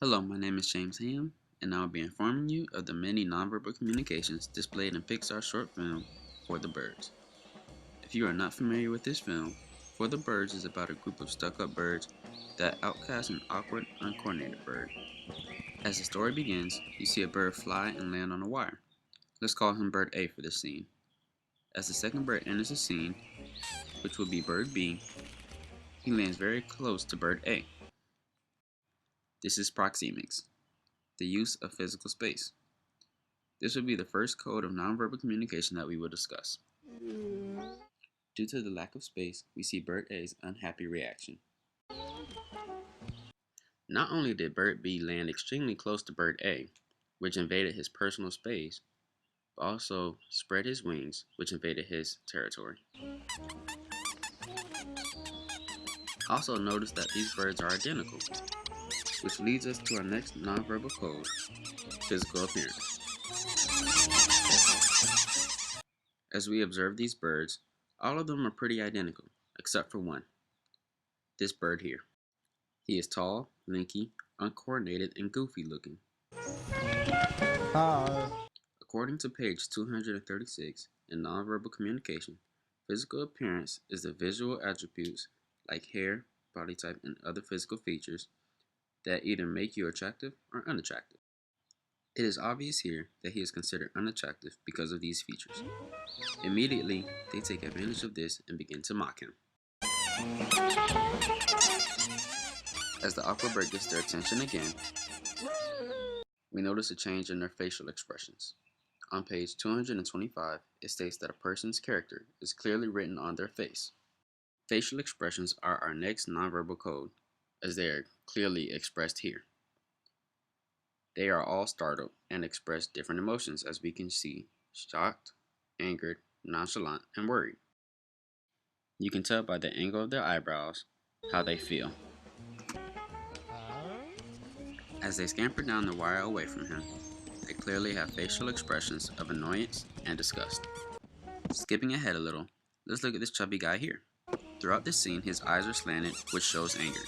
Hello, my name is James Ham, and I'll be informing you of the many nonverbal communications displayed in Pixar's short film, For the Birds. If you are not familiar with this film, For the Birds is about a group of stuck-up birds that outcast an awkward, uncoordinated bird. As the story begins, you see a bird fly and land on a wire. Let's call him Bird A for this scene. As the second bird enters the scene, which will be Bird B, he lands very close to Bird A. This is proxemics, the use of physical space. This will be the first code of nonverbal communication that we will discuss. Due to the lack of space, we see Bird A's unhappy reaction. Not only did Bird B land extremely close to Bird A, which invaded his personal space, but also spread his wings, which invaded his territory. Also notice that these birds are identical, which leads us to our next nonverbal code, physical appearance. As we observe these birds, all of them are pretty identical, except for one. This bird here. He is tall, lanky, uncoordinated, and goofy looking. According to page 236 in Nonverbal Communication, physical appearance is the visual attributes like hair, body type, and other physical features that either make you attractive or unattractive. It is obvious here that he is considered unattractive because of these features. Immediately, they take advantage of this and begin to mock him. As the awkward bird gets their attention again, we notice a change in their facial expressions. On page 225, it states that a person's character is clearly written on their face. Facial expressions are our next nonverbal code, as they are clearly expressed here. They are all startled and express different emotions, as we can see: shocked, angered, nonchalant, and worried. You can tell by the angle of their eyebrows how they feel. As they scamper down the wire away from him, they clearly have facial expressions of annoyance and disgust. Skipping ahead a little, let's look at this chubby guy here. Throughout this scene, his eyes are slanted, which shows anger.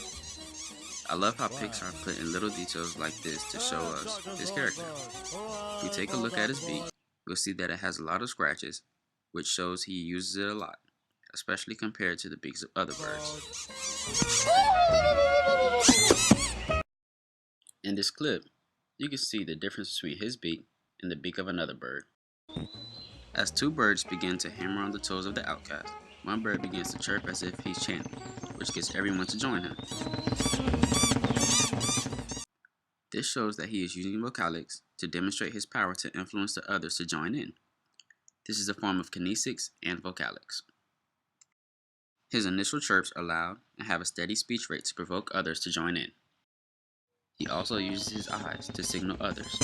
I love how Pixar put in little details like this to show us his character. If we take a look at his beak, we'll see that it has a lot of scratches, which shows he uses it a lot, especially compared to the beaks of other birds. In this clip, you can see the difference between his beak and the beak of another bird. As two birds begin to hammer on the toes of the outcast, one bird begins to chirp as if he's chanting, which gets everyone to join him. This shows that he is using vocalics to demonstrate his power to influence the others to join in. This is a form of kinesics and vocalics. His initial chirps are loud and have a steady speech rate to provoke others to join in. He also uses his eyes to signal others.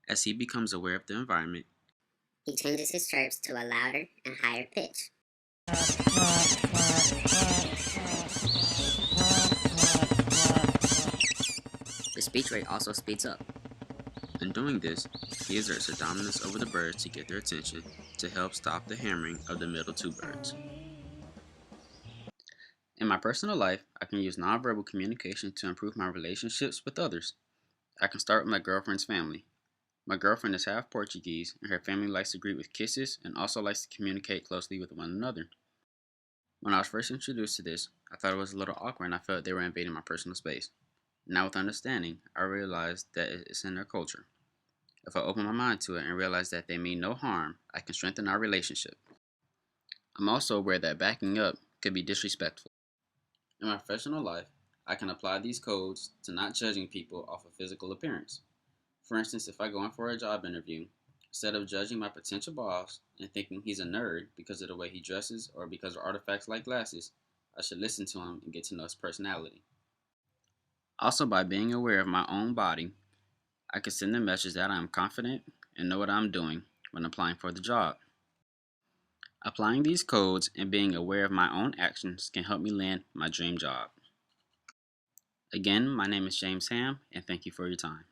As he becomes aware of the environment, he changes his chirps to a louder and higher pitch. The speech rate also speeds up. In doing this, he exerts a dominance over the birds to get their attention to help stop the hammering of the middle two birds. In my personal life, I can use nonverbal communication to improve my relationships with others. I can start with my girlfriend's family. My girlfriend is half Portuguese, and her family likes to greet with kisses and also likes to communicate closely with one another. When I was first introduced to this, I thought it was a little awkward and I felt they were invading my personal space. Now with understanding, I realized that it's in their culture. If I open my mind to it and realize that they mean no harm, I can strengthen our relationship. I'm also aware that backing up could be disrespectful. In my professional life, I can apply these codes to not judging people off of physical appearance. For instance, if I go in for a job interview, instead of judging my potential boss and thinking he's a nerd because of the way he dresses or because of artifacts like glasses, I should listen to him and get to know his personality. Also, by being aware of my own body, I can send the message that I am confident and know what I'm doing when applying for the job. Applying these codes and being aware of my own actions can help me land my dream job. Again, my name is James Ham, and thank you for your time.